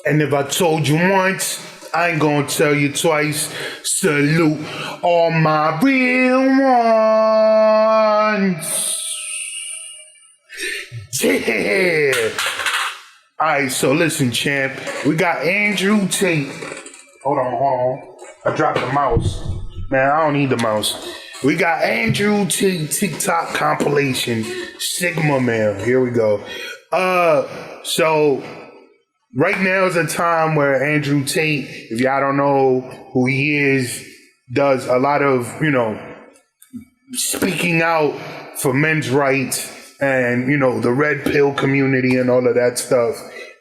And if I told you once, I ain't gonna tell you twice. Salute all my real ones. Yeah. Alright, so listen, champ. We got Andrew Tate. Hold on. I dropped the mouse. Man, I don't need the mouse. We got Andrew Tate TikTok compilation. Sigma Man. Here we go. So right now is a time where Andrew Tate, if y'all don't know who he is, does a lot of, speaking out for men's rights and, the red pill community and all of that stuff.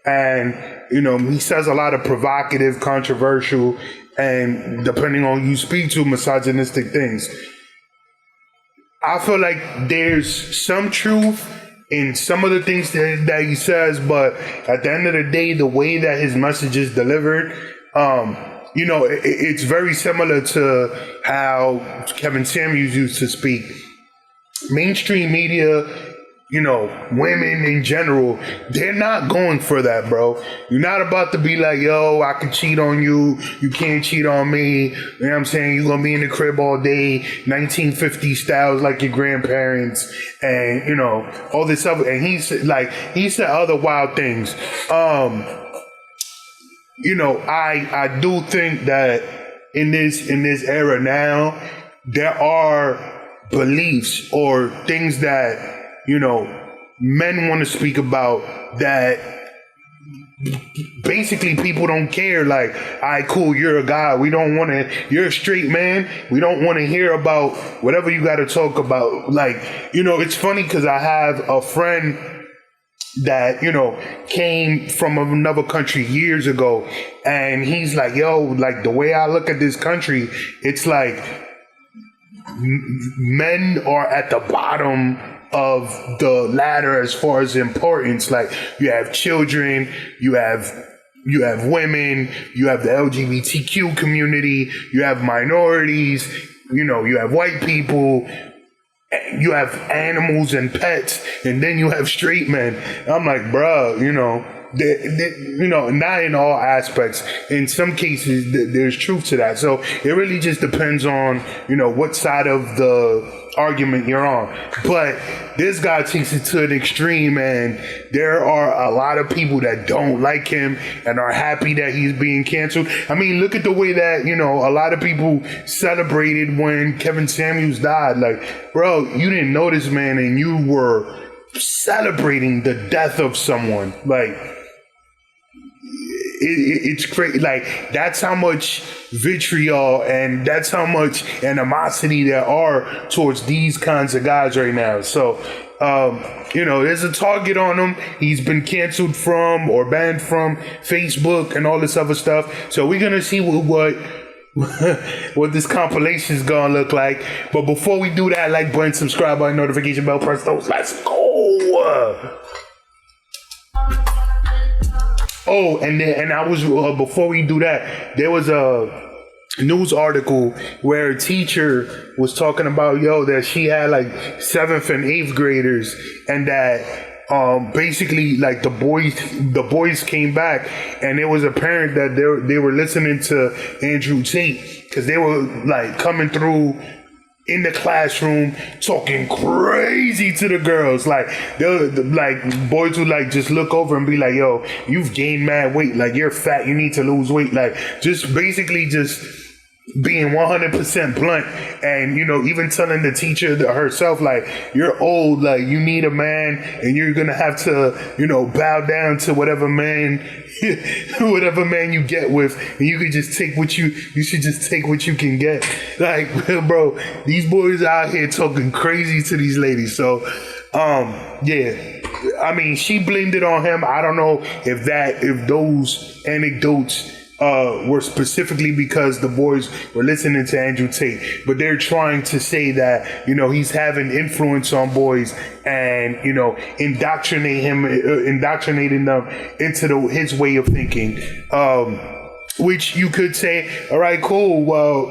And, he says a lot of provocative, controversial, and depending on who you speak to, misogynistic things. I feel like there's some truth in some of the things that he says, but at the end of the day, the way that his message is delivered, it's very similar to how Kevin Samuels used to speak. Mainstream media, women in general, they're not going for that, bro. You're not about to be like, yo, I can cheat on you. You can't cheat on me. You know what I'm saying? You're going to be in the crib all day, 1950 styles like your grandparents, and, all this stuff. And he said other wild things. I do think that in this era now, there are beliefs or things that men want to speak about that basically people don't care. Like, all right, cool, you're a guy. You're a straight man. We don't want to hear about whatever you got to talk about. Like, it's funny because I have a friend that, came from another country years ago. And he's like, yo, like the way I look at this country, it's like men are at the bottom of the ladder as far as importance. Like, you have children, you have women, you have the LGBTQ community, you have minorities, you have white people, you have animals and pets, and then you have straight men. I'm like, bruh, not in all aspects. In some cases, there's truth to that. So it really just depends on, what side of the argument you're on. But this guy takes it to an extreme, and there are a lot of people that don't like him and are happy that he's being canceled. I mean, look at the way that, a lot of people celebrated when Kevin Samuels died. Like, bro, you didn't know this man and you were celebrating the death of someone. Like, it's crazy. Like, that's how much vitriol and that's how much animosity there are towards these kinds of guys right now. So, there's a target on him. He's been canceled from or banned from Facebook and all this other stuff. So we're going to see what this compilation is going to look like. But before we do that, like button, subscribe button, notification bell, press those. Let's go. Oh, and I was, before we do that, there was a news article where a teacher was talking about, that she had like 7th and 8th graders, and that basically like the boys came back, and it was apparent that they were listening to Andrew Tate because they were like coming through in the classroom talking crazy to the girls. Like, boys would like just look over and be like, yo, you've gained mad weight, like you're fat, you need to lose weight. Like, just basically just being 100% blunt, and even telling the teacher herself, like, you're old, like you need a man, and you're gonna have to bow down to whatever man you get with, and you could just take you should just take what you can get. Like, bro, these boys out here talking crazy to these ladies. So yeah, I mean, she blamed it on him. I don't know if those anecdotes were specifically because the boys were listening to Andrew Tate, but they're trying to say that, he's having influence on boys and, indoctrinating them into his way of thinking. Which you could say, all right, cool. Well,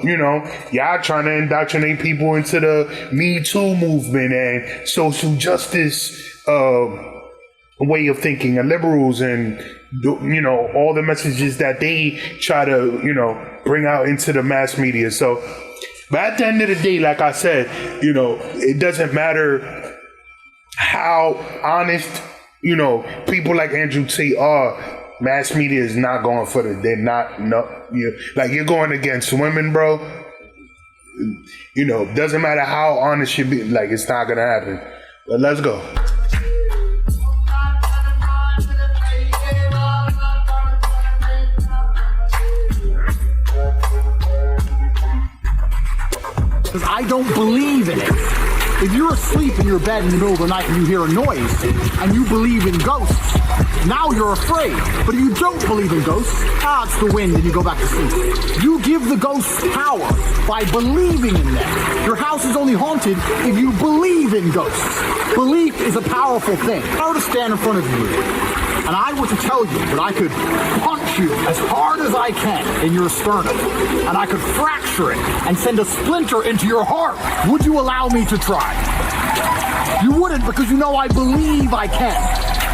y'all trying to indoctrinate people into the Me Too movement and social justice, way of thinking, and liberals, and all the messages that they try to bring out into the mass media. So, but at the end of the day, like I said, it doesn't matter how honest people like Andrew Tate are. Mass media is not going for the. They're not. No, like you're going against women, bro. Doesn't matter how honest you be. Like it's not gonna happen. But let's go. Because I don't believe in it. If you're asleep in your bed in the middle of the night and you hear a noise and you believe in ghosts, now you're afraid. But if you don't believe in ghosts, it's the wind and you go back to sleep. You give the ghosts power by believing in them. Your house is only haunted if you believe in ghosts. Belief is a powerful thing. If I were to stand in front of you and I were to tell you that I could punch you as hard as I can in your sternum, and I could fracture it and send a splinter into your heart, would you allow me to try? You wouldn't, because I believe I can.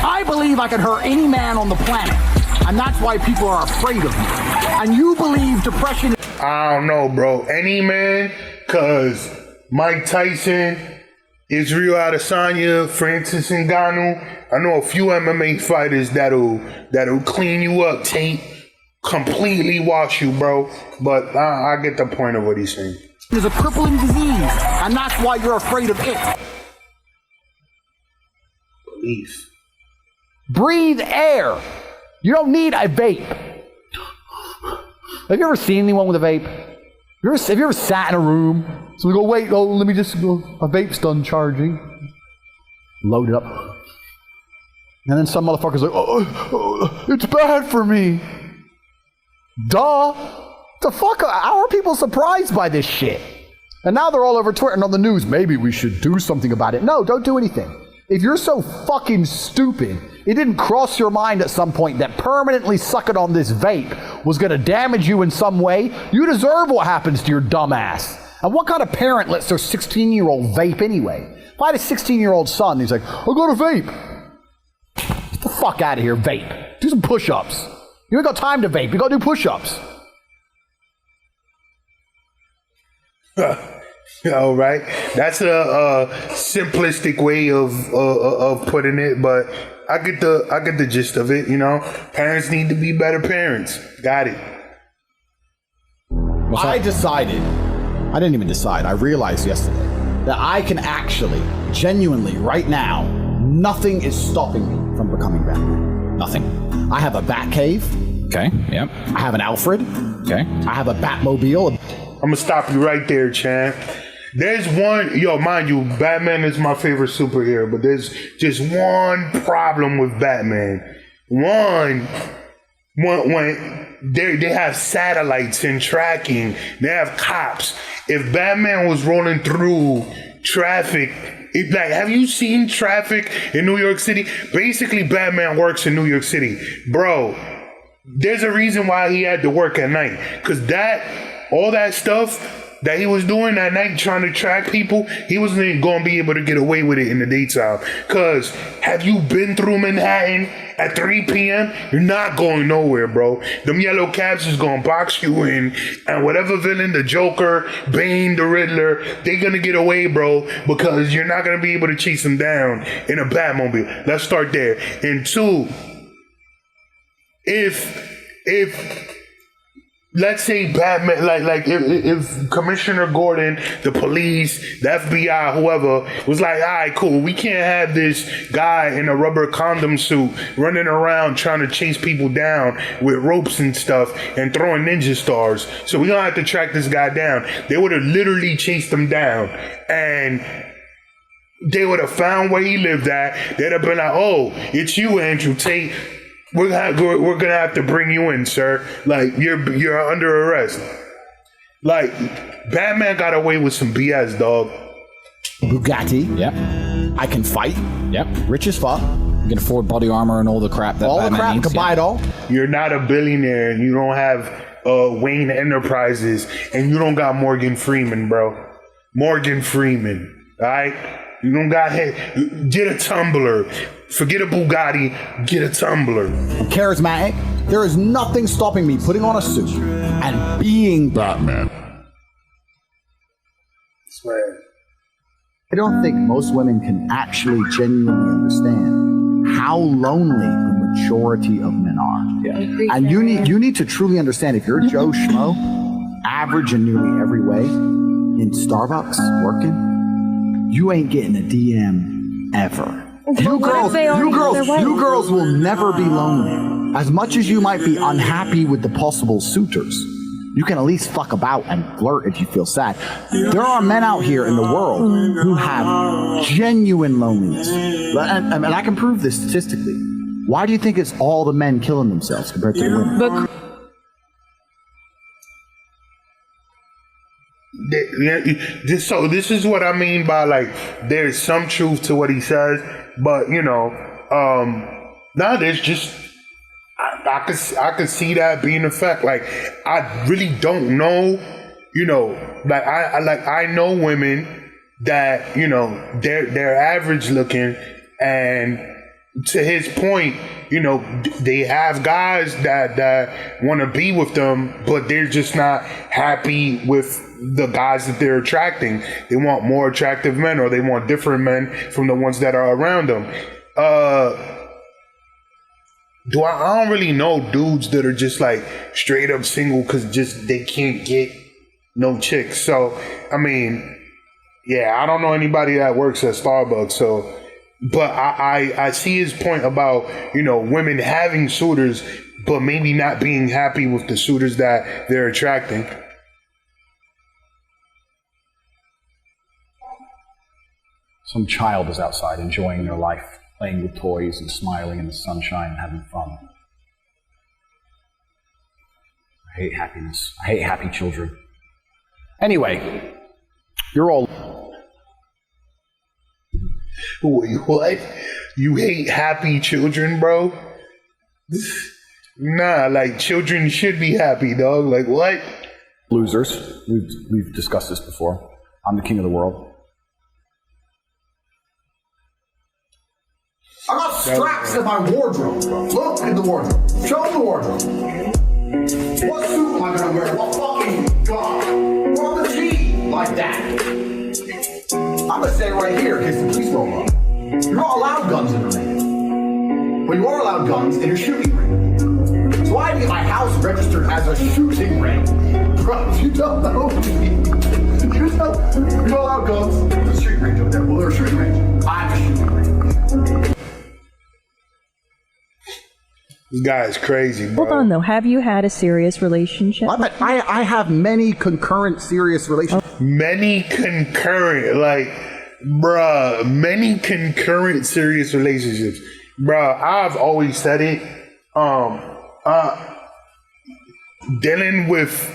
I believe I can hurt any man on the planet, and that's why people are afraid of me. And you believe depression... I don't know, bro. Any man, because Mike Tyson, Israel Adesanya, Francis Ngannou, I know a few MMA fighters that'll clean you up, Tate, completely wash you, bro. But I get the point of what he's saying. It's a crippling disease, and that's why you're afraid of it. Belief. Breathe air. You don't need a vape. Have you ever seen anyone with a vape? Have you ever sat in a room? So we go, wait, let me just go. A vape's done charging. Load it up. And then some motherfucker's like, oh, it's bad for me. Duh. The fuck? How are people surprised by this shit? And now they're all over Twitter and on the news. Maybe we should do something about it. No, don't do anything. If you're so fucking stupid, it didn't cross your mind at some point that permanently sucking on this vape was going to damage you in some way, you deserve what happens to your dumb ass. And what kind of parent lets their 16-year-old vape anyway? If I had a 16-year-old son, he's like, I got a vape. Get the fuck out of here, vape. Do some push-ups. You ain't got time to vape. You got to do push-ups. All right, that's a simplistic way of putting it, but I get the gist of it. Parents need to be better parents. Got it. I decided. I didn't even decide. I realized yesterday that I can actually, genuinely, right now, nothing is stopping me from becoming Batman. Nothing. I have a Bat Cave. Okay. Yep. I have an Alfred. Okay. I have a Batmobile. I'm gonna stop you right there, champ. There's one, mind you, Batman is my favorite superhero, but there's just one problem with Batman. When they have satellites and tracking, they have cops. If Batman was rolling through traffic, have you seen traffic in New York City? Basically, Batman works in New York City. Bro, there's a reason why he had to work at night. Because all that stuff that he was doing that night trying to track people, he wasn't going to be able to get away with it in the daytime. Because have you been through Manhattan at 3 p.m.? You're not going nowhere, bro. Them yellow cabs is going to box you in, and whatever villain, the Joker, Bane, the Riddler, they're going to get away, bro, because you're not going to be able to chase them down in a Batmobile. Let's start there. And two, if let's say Batman, if Commissioner Gordon, the police, the FBI, whoever, was like, all right, cool, we can't have this guy in a rubber condom suit running around trying to chase people down with ropes and stuff and throwing ninja stars. So we're going to have to track this guy down. They would have literally chased him down. And they would have found where he lived at. They'd have been like, oh, it's you, Andrew Tate. We're gonna have to bring you in, sir. You're under arrest. Batman got away with some BS, dog. Bugatti. Yep. I can fight. Yep. Rich as fuck. You can afford body armor and all the crap that Batman needs. Can buy it all. You're not a billionaire, and you don't have Wayne Enterprises, and you don't got Morgan Freeman, bro. Morgan Freeman, all right? You don't got head. Get a tumbler. Forget a Bugatti. Get a tumbler. I'm charismatic. There is nothing stopping me putting on a suit and being Batman. Swear. I don't think most women can actually genuinely understand how lonely the majority of men are. Yeah. And you need to truly understand, if you're Joe Schmo, average in nearly every way, in Starbucks working, you ain't getting a DM ever. You girls will never be lonely. As much as you might be unhappy with the possible suitors, you can at least fuck about and flirt if you feel sad. There are men out here in the world who have genuine loneliness. And I can prove this statistically. Why do you think it's all the men killing themselves compared to the women? So this is what I mean by, like, there's some truth to what he says, but you know, there's just I could see that being a fact. Like, I really don't know, you know, like I know women that, you know, they're average looking, and to his point, you know, they have guys that want to be with them, but they're just not happy with the guys that they're attracting. They want more attractive men, or they want different men from the ones that are around them. I don't really know dudes that are just like straight up single because just they can't get no chicks. So I mean, yeah, I don't know anybody that works at Starbucks. So, but I see his point about, you know, women having suitors, but maybe not being happy with the suitors that they're attracting. Some child is outside enjoying their life, playing with toys and smiling in the sunshine and having fun. I hate happiness. I hate happy children. Anyway, you're all... Wait, what? You hate happy children, bro? Nah, like, children should be happy, dog. Like, what? Losers. We've discussed this before. I'm the king of the world. I got straps in my wardrobe. Look in the wardrobe. Show them the wardrobe. What suit am I gonna wear? What fucking gun? What the G like that? I'm gonna stay right here in case the police roll up. You're not allowed guns in the ring. But you are allowed guns in a shooting ring. So I had to get my house registered as a shooting ring. Bro, you don't know me. You're not allowed guns. There's a shooting range up there. Well, there's a shooting range. I'm a shooting range. This guy is crazy, bro. Hold on, though. Have you had a serious relationship? I have many concurrent serious relationships. Many concurrent, like, bruh, many concurrent serious relationships. Bruh, I've always said it. Dealing with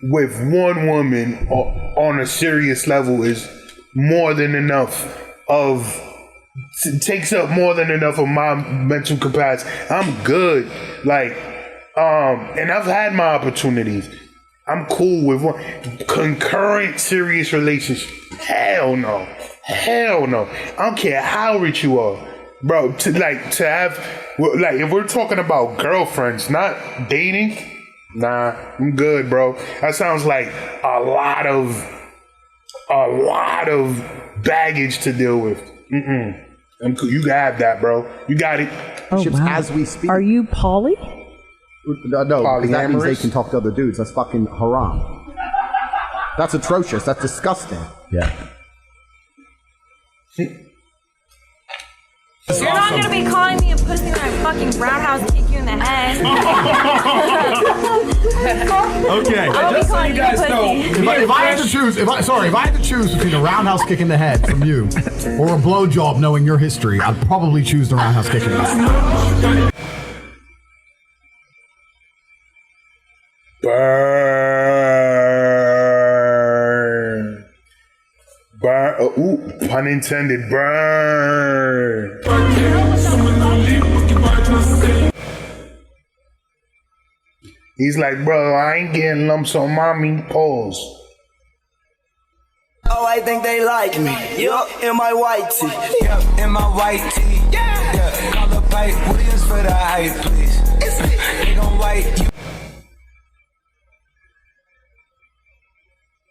one woman on a serious level is more than enough of... It takes up more than enough of my mental capacity. I'm good. Like, and I've had my opportunities. I'm cool with one. Concurrent serious relationship. Hell no. Hell no. I don't care how rich you are. Bro, to have, like, if we're talking about girlfriends, not dating, nah, I'm good, bro. That sounds like a lot of baggage to deal with. You can have that, bro. You got it. Oh, wow. As we speak. Are you poly? No, because that means they can talk to other dudes. That's fucking haram. That's atrocious. That's disgusting. Yeah. You're not gonna be calling me a pussy when I fucking roundhouse kick you in the head. Okay. Just so you guys know, If I had to choose between a roundhouse kick in the head from you or a blowjob knowing your history, I'd probably choose the roundhouse kick in the head. Burn. Burn. Ooh, pun intended. Burn. He's like, bro, I ain't getting lumps on mommy. Pause. Oh, I think they like me. Yup, in my white tee. Yup, in my white tee. Yeah. Call the pipe Williams for the hype, please. They gon' white you.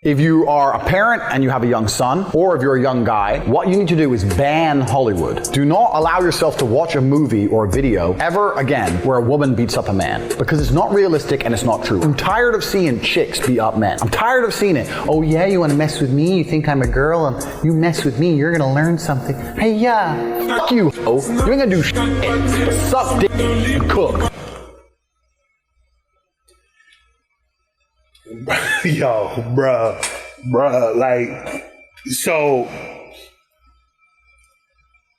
If you are a parent and you have a young son, or if you're a young guy, what you need to do is ban Hollywood. Do not allow yourself to watch a movie or a video ever again where a woman beats up a man, because it's not realistic and it's not true. I'm tired of seeing chicks beat up men. I'm tired of seeing it. Oh yeah, you want to mess with me? You think I'm a girl and you mess with me, you're gonna learn something. Hey yeah, fuck you, ho. You ain't gonna do shit but suck dick and cook. Yo, bruh, like, so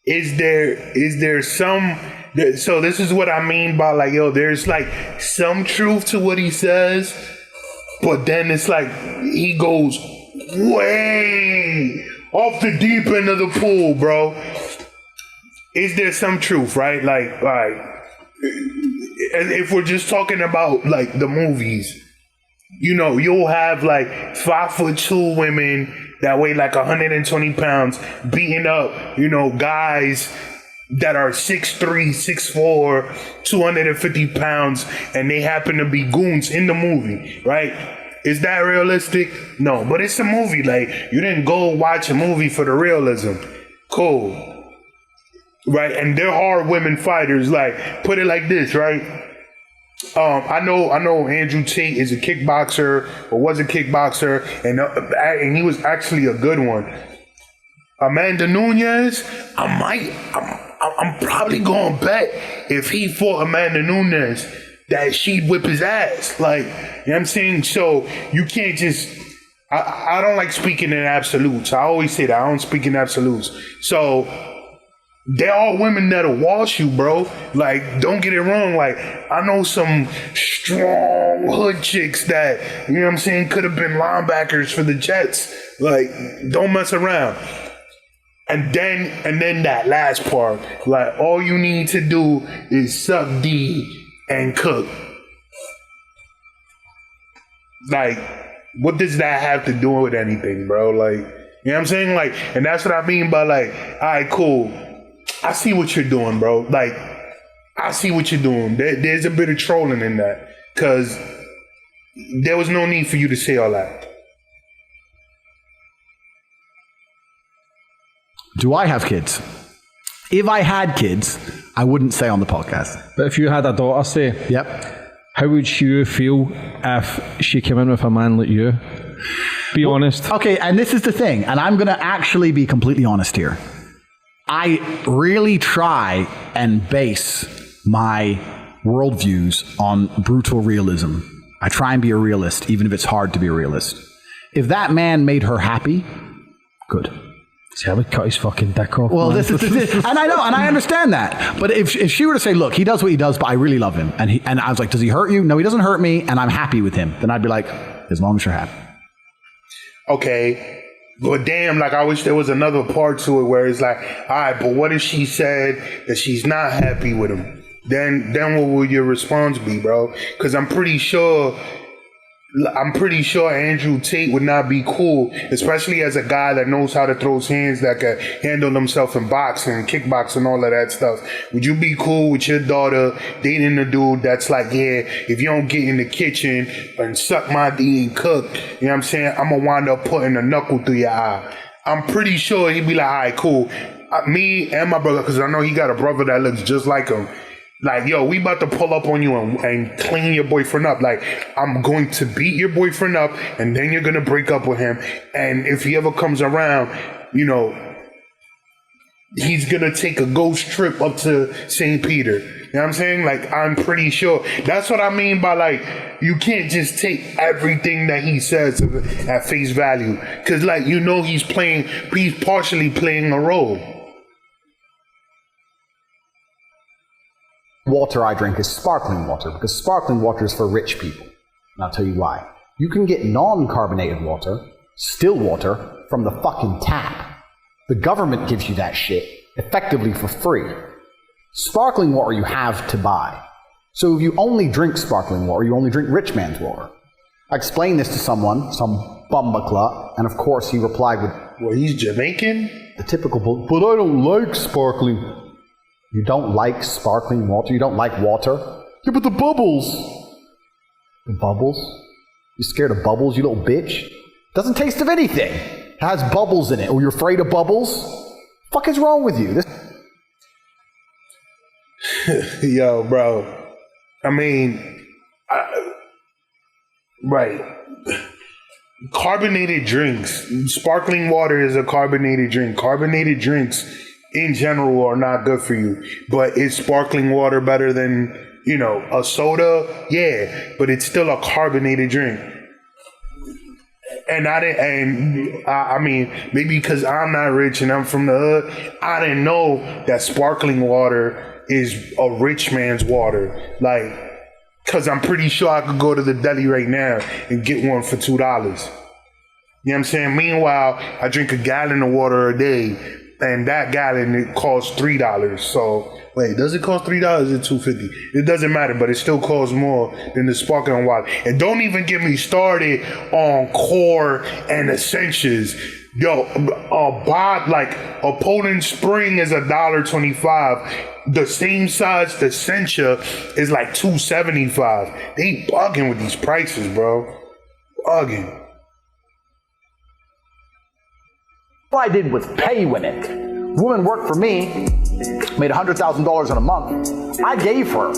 is there some, so this is what I mean by like, yo, there's like some truth to what he says, but then it's like he goes way off the deep end of the pool, bro. Is there some truth, right? Like, if we're just talking about like the movies, you know, you'll have like 5'2" women that weigh like 120 pounds beating up, you know, guys that are 6'3", 6'4", 250 pounds, and they happen to be goons in the movie, right? Is that realistic? No, but it's a movie. Like, you didn't go watch a movie for the realism. Cool. Right? And there are women fighters. Like, put it like this, right? I know Andrew Tate is a kickboxer, or was a kickboxer, and he was actually a good one. Amanda Nunes, I'm probably gonna bet if he fought Amanda Nunes that she'd whip his ass. Like, you know what I'm saying? So you can't just, I don't like speaking in absolutes. I always say that, I don't speak in absolutes. So there are women that'll wash you, bro. Like, don't get it wrong. Like, I know some strong hood chicks that, you know what I'm saying, could have been linebackers for the Jets. Like, don't mess around. And then that last part, like, all you need to do is suck D and cook. Like, what does that have to do with anything, bro? Like, you know what I'm saying? Like, and that's what I mean by like, all right, cool. I see what you're doing, bro. Like, I see what you're doing. There's a bit of trolling in that, because there was no need for you to say all that. Do I have kids? If I had kids, I wouldn't say on the podcast. But if you had a daughter, say, Yep. how would you feel if she came in with a man like you? Be honest. Okay, and this is the thing, and I'm going to actually be completely honest here. I really try and base my worldviews on brutal realism. I try and be a realist, even if it's hard to be a realist. If that man made her happy, good. See, I would cut his fucking dick off. Well, man. this is and I know, and I understand that. But if she were to say, look, he does what he does, but I really love him, and I was like, does he hurt you? No, he doesn't hurt me, and I'm happy with him. Then I'd be like, as long as you're happy. Okay. But damn, like, I wish there was another part to it where it's like, all right, but what if she said that she's not happy with him? Then what would your response be, bro? Because I'm pretty sure Andrew Tate would not be cool, especially as a guy that knows how to throw his hands, that can handle himself in boxing, kickboxing, all of that stuff. Would you be cool with your daughter dating a dude that's like, yeah, if you don't get in the kitchen and suck my D and cook, you know what I'm saying, I'm gonna wind up putting a knuckle through your eye? I'm pretty sure he'd be like, all right, cool. Me and my brother, because I know he got a brother that looks just like him. Like, yo, we about to pull up on you and clean your boyfriend up. Like, I'm going to beat your boyfriend up, and then you're going to break up with him. And if he ever comes around, you know, he's going to take a ghost trip up to St. Peter. You know what I'm saying? Like, I'm pretty sure. That's what I mean by, like, you can't just take everything that he says at face value. Because, like, you know, he's partially playing a role. Water I drink is sparkling water, because sparkling water is for rich people. And I'll tell you why. You can get non-carbonated water, still water, from the fucking tap. The government gives you that shit effectively for free. Sparkling water you have to buy. So if you only drink sparkling water, you only drink rich man's water. I explained this to someone, some bumbacla. And of course, he replied with, well, he's Jamaican? the typical, but I don't like sparkling. You don't like sparkling water? You don't like water? Yeah, but the bubbles. The bubbles? You scared of bubbles, you little bitch? Doesn't taste of anything. It has bubbles in it. Oh, you're afraid of bubbles? Fuck is wrong with you? Yo, bro. I mean, right. Carbonated drinks. Sparkling water is a carbonated drink. Carbonated drinks in general are not good for you. But is sparkling water better than, you know, a soda? Yeah, but it's still a carbonated drink. And I mean, maybe because I'm not rich and I'm from the hood, I didn't know that sparkling water is a rich man's water. Like, because I'm pretty sure I could go to the deli right now and get one for $2. You know what I'm saying? Meanwhile, I drink a gallon of water a day, and that gallon, it costs $3. So, wait, does it cost $3 or $2.50? It doesn't matter, but it still costs more than the sparkling water. And don't even get me started on core and essentials. Yo, a Poland Spring is $1.25. The same size, the Sencha, is like $2.75. They bugging with these prices, bro. Bugging. All I did was pay women. Woman worked for me, made $100,000 in a month. I gave her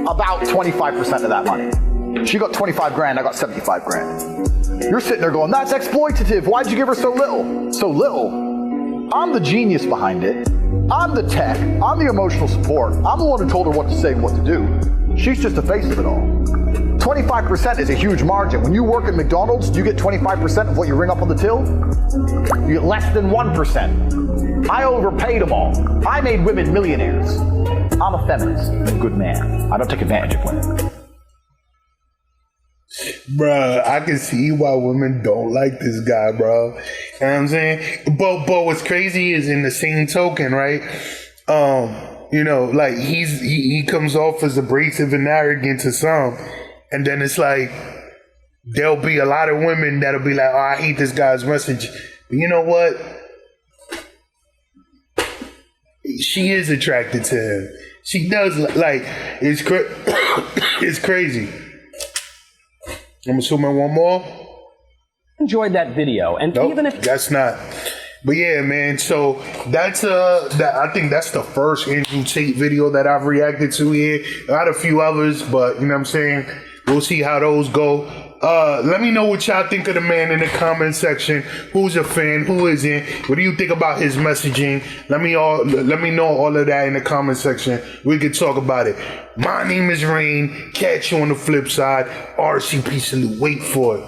about 25% of that money. She got 25 grand, I got 75 grand. You're sitting there going, that's exploitative. Why'd you give her so little? So little. I'm the genius behind it. I'm the tech. I'm the emotional support. I'm the one who told her what to say and what to do. She's just the face of it all. 25% is a huge margin. When you work at McDonald's, do you get 25% of what you ring up on the till? You get less than 1%. I overpaid them all. I made women millionaires. I'm a feminist and a good man. I don't take advantage of women. Bruh, I can see why women don't like this guy, bro. You know what I'm saying? But what's crazy is in the same token, right? You know, like he comes off as abrasive and arrogant to some, and then it's like there'll be a lot of women that'll be like, oh, I hate this guy's message. But you know what? She is attracted to him. She does, like, it's crazy. I'm assuming one more. Enjoyed that video, and nope, even if that's not. But yeah, man. So that's I think that's the first Andrew Tate video that I've reacted to here. I had a few others, but you know what I'm saying. We'll see how those go. Let me know what y'all think of the man in the comment section. Who's a fan? Who isn't? What do you think about his messaging? Let me know all of that in the comment section. We can talk about it. My name is Rain. Catch you on the flip side. RCP salute. Wait for it.